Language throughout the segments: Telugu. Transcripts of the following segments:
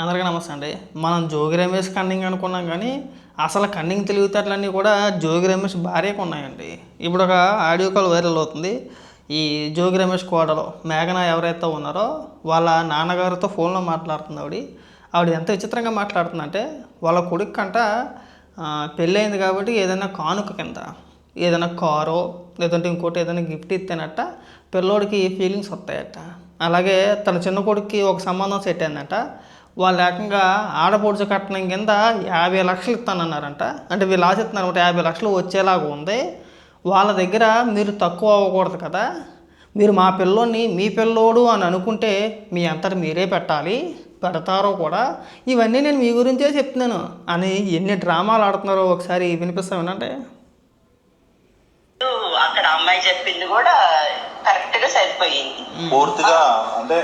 అందరికీ నమస్తే అండి. మనం జోగి రమేష్ కన్నింగ్ అనుకున్నాం కానీ అసలు కన్నింగ్ తెలివితేటలన్నీ కూడా జోగి రమేష్ భార్యకు ఉన్నాయండి. ఇప్పుడు ఒక ఆడియో కాల్ వైరల్ అవుతుంది. ఈ జోగి రమేష్ కోడలు మేఘన ఎవరైతే ఉన్నారో వాళ్ళ నాన్నగారితో ఫోన్లో మాట్లాడుతుంది. ఆవిడ ఎంత విచిత్రంగా మాట్లాడుతుందంటే వాళ్ళ కొడుకు కంట పెళ్ళయింది కాబట్టి ఏదైనా కానుక కింద ఏదైనా కారో లేదంటే ఇంకోటి ఏదైనా గిఫ్ట్ ఇస్తేనట్ట పిల్లోడికి ఫీలింగ్స్ వస్తాయట. అలాగే తన చిన్న కొడుక్కి ఒక సంబంధం సెట్ అయిందట. వాళ్ళు ఏకంగా ఆడపడుచు కట్నం కింద 50 లక్షలు ఇస్తానన్నారంట. అంటే వీళ్ళు ఆశిస్తున్నారన్నమాట 50 లక్షలు వచ్చేలాగా ఉంది. వాళ్ళ దగ్గర మీరు తక్కువ అవ్వకూడదు కదా, మీరు మా పిల్లోడిని మీ పిల్లోడు అని అనుకుంటే మీ అంతటి మీరే పెట్టాలి, పెడతారో కూడా, ఇవన్నీ నేను మీ గురించే చెప్తున్నాను అని ఎన్ని డ్రామాలు ఆడుతున్నారో ఒకసారి వినిపిస్తా వినండి. అక్కడ అమ్మాయి చెప్పింది కూడా కరెక్ట్ గా సరిపోయింది. పూర్తిగా అంటే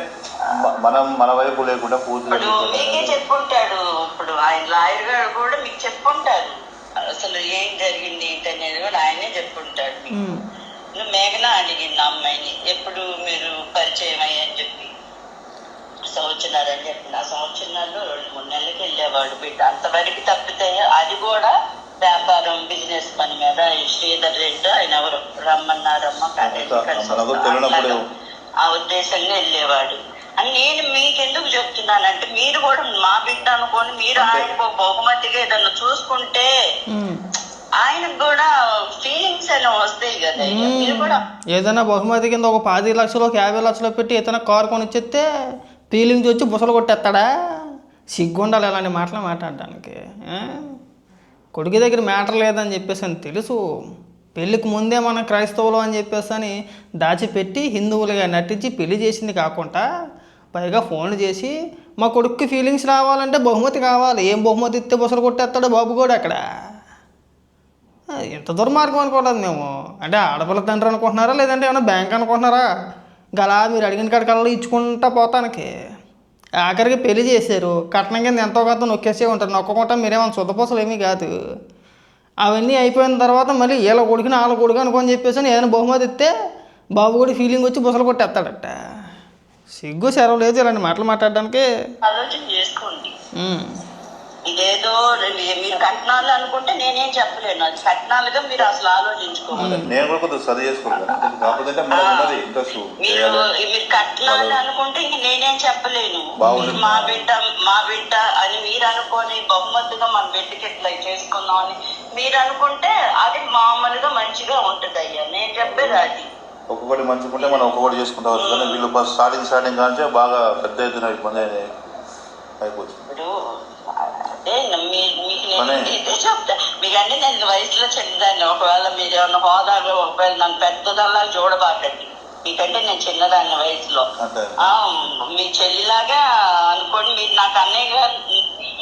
మన వైపు లేకుండా పూర్తిగా మీకే చెప్పుంటాడు. ఇప్పుడు ఆయన లాయర్ గారు కూడా మీకు చెప్పుంటారు అసలు ఏం జరిగింది ఏంటనేది కూడా ఆయనే చెప్పుంటాడు. మేఘన అడిగింది అమ్మాయిని, ఎప్పుడు మీరు పరిచయం అయ్యని చెప్పి సంవత్సరాలని చెప్పిన ఆ సంవత్సరాల్లో 2-3 నెలలకి వెళ్ళేవాడు బిడ్డ. అంతవరకు తప్పితే అది కూడా వ్యాపారం బిజినెస్ పని మీద శ్రీధర్ రెడ్డి ఆయన ఎవరు రమ్మన్నారమ్మ ఆ ఉద్దేశంగా వెళ్ళేవాడు అని నేను మీకెందుకు చెప్తున్నానంటే మీరు కూడా మా బిడ్డ అనుకోని మీరు ఆయనకు బహుమతిగా ఏదన్నా చూసుకుంటే ఆయనకు కూడా ఫీలింగ్స్ అనేవి వస్తాయి కదా. మీరు కూడా ఏదైనా బహుమతి కింద ఒక 10 లక్షలు 50 లక్షలు పెట్టి ఏదైనా కారు కొనిచ్చేస్తే ఫీలింగ్స్ వచ్చి బుసలు కొట్టేస్తాడా? సిగ్గుండాలి అలాంటి మాటలు మాట్లాడడానికి. కొడుకు దగ్గర మ్యాటర్ లేదని చెప్పేసి అని తెలుసు. పెళ్ళికి ముందే మన క్రైస్తవులు అని చెప్పేసి అని దాచిపెట్టి హిందువులుగా నటించి పెళ్లి చేసింది కాకుండా పైగా ఫోన్లు చేసి మా కొడుక్కి ఫీలింగ్స్ రావాలంటే బహుమతి కావాలి, ఏం బహుమతి ఇస్తే బుసలు కొట్టేస్తాడో బాబు కూడా అక్కడ. ఎంత దుర్మార్గం అనుకోవట్లేదు మేము. అంటే ఆడపిల్ల తండ్రి అనుకుంటున్నారా లేదంటే ఏమైనా బ్యాంక్ అనుకుంటున్నారా? గలా మీరు అడిగిన కాడికల్లా ఇచ్చుకుంటా పోతానికి. ఆఖరికి పెళ్లి చేశారు, కట్నం కింద ఎంతో కొంత నొక్కేసే ఉంటారు. నొక్కకుండా మీరేమన్నా శుద్ధపూసలు ఏమీ కాదు. అవన్నీ అయిపోయిన తర్వాత మళ్ళీ వీళ్ళ కొడుకుని వాళ్ళ కొడుకు అనుకొని చెప్పేసి ఏదైనా బహుమతి ఇస్తే బాబు కూడా ఫీలింగ్ వచ్చి బుసలు కొట్టేస్తాడట. సిగ్గు సెలవు లేదు ఇలాంటి మాటలు మాట్లాడడానికి. ఆలోచన చేసుకోండి. ఇదేదో మీరు కట్నాలు అనుకుంటే నేనేం చెప్పలేను. అది కట్నాలుగా మీరు అసలు ఆలోచించుకోవాలి. మీరు కట్నాలు అనుకుంటే ఇంక నేనేం చెప్పలేను. మా బిడ్డ అని మీరు అనుకోని బహుమతిగా మన బిడ్డకి ఇట్లా చేసుకుందాం అని మీరు అనుకుంటే అది మామూలుగా మంచిగా ఉంటది అయ్యా. నేను చెప్పేది అది. ఒక్కొక్కటి మంచుకుంటే మనం ఒక్కొక్కటి చేసుకుంటా వచ్చు. కానీ వీళ్ళు స్టార్టింగ్ కానీ బాగా పెద్ద ఎత్తున ఇబ్బంది అయిపోతుంది. అదే మీకు నేను ఇదే చెప్తా. మీకంటే నేను వయసులో చిన్నదాన్ని. ఒకవేళ మీరు ఏమన్నా హోదాగా ఒకవేళ నన్ను పెద్దదల్లా చూడబాకండి. మీకంటే నేను చిన్నదాన్ని వయసులో. మీ చెల్లిలాగా అనుకోండి. మీరు నాకు అన్నయ్యగా,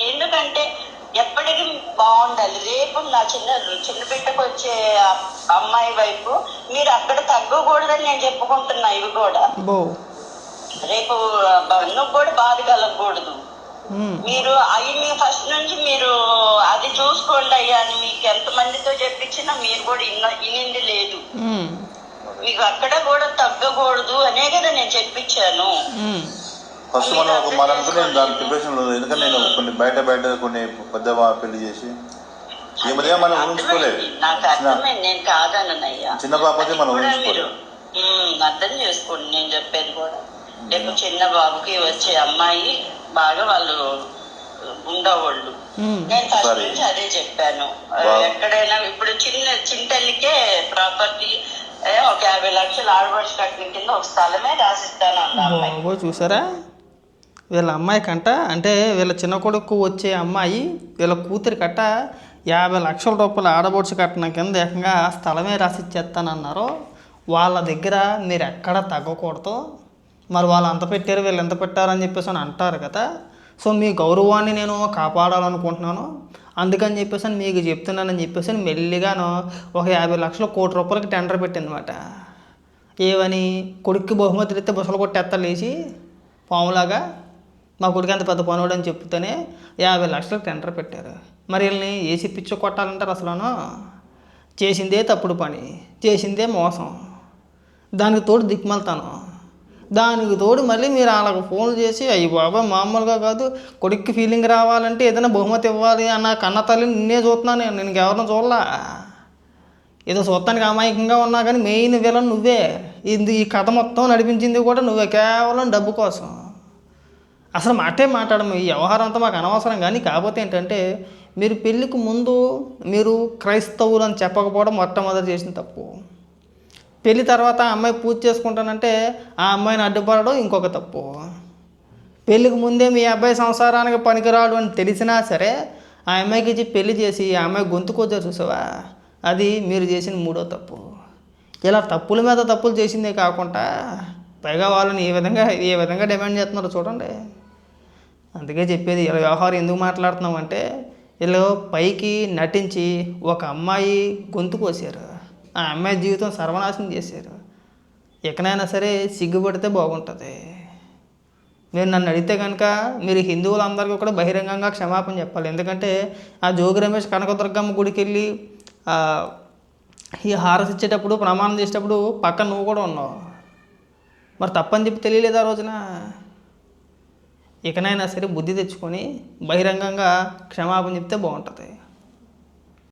ఎందుకంటే ఎప్పటికీ బాగుండాలి. రేపు నా చిన్న బిడ్డకు వచ్చే అమ్మాయి వైపు మీరు అక్కడ తగ్గకూడదని నేను చెప్పుకుంటున్నా. ఇవి కూడా రేపు నువ్వు కూడా బాధ కలగకూడదు. మీరు అవి ఫస్ట్ నుంచి మీరు అది చూసుకోండి అయ్యా అని మీకు ఎంత మందితో చెప్పించినా మీరు కూడా ఇనింది లేదు. మీకు అక్కడ కూడా తగ్గకూడదు అనే కదా నేను చెప్పించాను. ఫస్ట్ మనం దాని ప్రిపరేషన్ లేదు. ఎందుకంటే నేను కొన్ని బయట కొన్ని పెద్ద పెళ్లి చేసి మనం ఊహించుకోలేదు. నాకు అర్థమైంది, నేను కాదన్నయ్యా. చిన్న పాపకి మనం ఊహించుకోలేదు. అర్థం చేసుకోండి నేను చెప్పేది కూడా. రేపు చిన్న బాబుకి వచ్చే అమ్మాయి బాగా వాళ్ళు ఉండేవాళ్ళు. నేను ఫస్ట్ నుంచి అదే చెప్పాను. ఎక్కడైనా ఇప్పుడు చింతల్లికే ప్రాపర్టీ ఒక 50 లక్షలు ఆడబడి కట్టిన కింద ఒక స్థలమే రాసిస్తాను అన్న. చూసారా వీళ్ళ అమ్మాయి కంట, అంటే వీళ్ళ చిన్న కొడుకు వచ్చే అమ్మాయి వీళ్ళ కూతురి కట్ట 50 లక్షల రూపాయలు ఆడబొడుచు కట్టిన కింద ఏకంగా స్థలమే రాసిచ్చేస్తానన్నారు. వాళ్ళ దగ్గర మీరు ఎక్కడ తగ్గకూడదు. మరి వాళ్ళు అంత పెట్టారు వీళ్ళు ఎంత పెట్టారని చెప్పేసి అని అంటారు కదా. సో మీ గౌరవాన్ని నేను కాపాడాలనుకుంటున్నాను, అందుకని చెప్పేసి మీకు చెప్తున్నానని చెప్పేసి మెల్లిగాను ఒక 50 లక్షలు ₹1,00,00,000 టెండర్ పెట్టిందన్నమాట. ఏమని? కొడుక్కి బహుమతులు ఇస్తే బుసలు కొట్టేస్తా లేచి పాములాగా మా కొడుకు అంత పెద్ద పనుడు అని చెప్తేనే 50 లక్షలకు టెండర్ పెట్టారు. మరి వీళ్ళని ఏసి పిచ్చు కొట్టాలంటారు. అసలు చేసిందే తప్పుడు పని, చేసిందే మోసం, దానికి తోడు దిక్కుమలుతాను. దానికి తోడు మళ్ళీ మీరు వాళ్ళకి ఫోన్లు చేసి అయ్యి బాబా మామూలుగా కాదు, కొడుక్కి ఫీలింగ్ రావాలంటే ఏదైనా బహుమతి ఇవ్వాలి అన్న కన్న తల్లిని నిన్నే చూస్తున్నాను నేను, నేను ఎవరిని చూడలా. ఏదో చూడటానికి అమాయకంగా ఉన్నా కానీ మెయిన్ విలన్ నువ్వే. ఈ కథ మొత్తం నడిపించింది కూడా నువ్వే, కేవలం డబ్బు కోసం. అసలు మాటే మాట్లాడము, ఈ వ్యవహారం అంతా మాకు అనవసరం. కానీ కాకపోతే ఏంటంటే మీరు పెళ్ళికి ముందు మీరు క్రైస్తవులు అని చెప్పకపోవడం మొట్టమొదటి చేసిన తప్పు. పెళ్ళి తర్వాత ఆ అమ్మాయి పూజ చేసుకుంటానంటే ఆ అమ్మాయిని అడ్డుపడడం ఇంకొక తప్పు. పెళ్ళికి ముందే మీ అబ్బాయి సంసారానికి పనికిరాడు అని తెలిసినా సరే ఆ అమ్మాయికి ఇచ్చి పెళ్లి చేసి ఆ అమ్మాయి గొంతుకొచ్చారు చూసావా, అది మీరు చేసిన మూడో తప్పు. ఇలా తప్పుల మీద తప్పులు చేసిందే కాకుండా పైగా వాళ్ళని ఏ విధంగా డిమాండ్ చేస్తున్నారో చూడండి. అందుకే చెప్పేది, ఇలా వ్యవహారం ఎందుకు మాట్లాడుతున్నామంటే వీళ్ళు పైకి నటించి ఒక అమ్మాయి గొంతు కోసారు, ఆ అమ్మాయి జీవితం సర్వనాశనం చేశారు. ఎక్కడైనా సరే సిగ్గుపడితే బాగుంటుంది. మీరు నన్ను అడిగితే కనుక మీరు హిందువులందరికీ కూడా బహిరంగంగా క్షమాపణ చెప్పాలి. ఎందుకంటే ఆ జోగి రమేష్ కనకదుర్గమ్మ గుడికి వెళ్ళి ఈ హారతి ఇచ్చేటప్పుడు ప్రమాణం చేసేటప్పుడు పక్కన నువ్వు కూడా ఉన్నావు. మరి తప్పని చెప్పి తెలియలేదు ఆ రోజున. ఇకనైనా సరే బుద్ధి తెచ్చుకొని బహిరంగంగా క్షమాపణ చెప్తే బాగుంటుంది.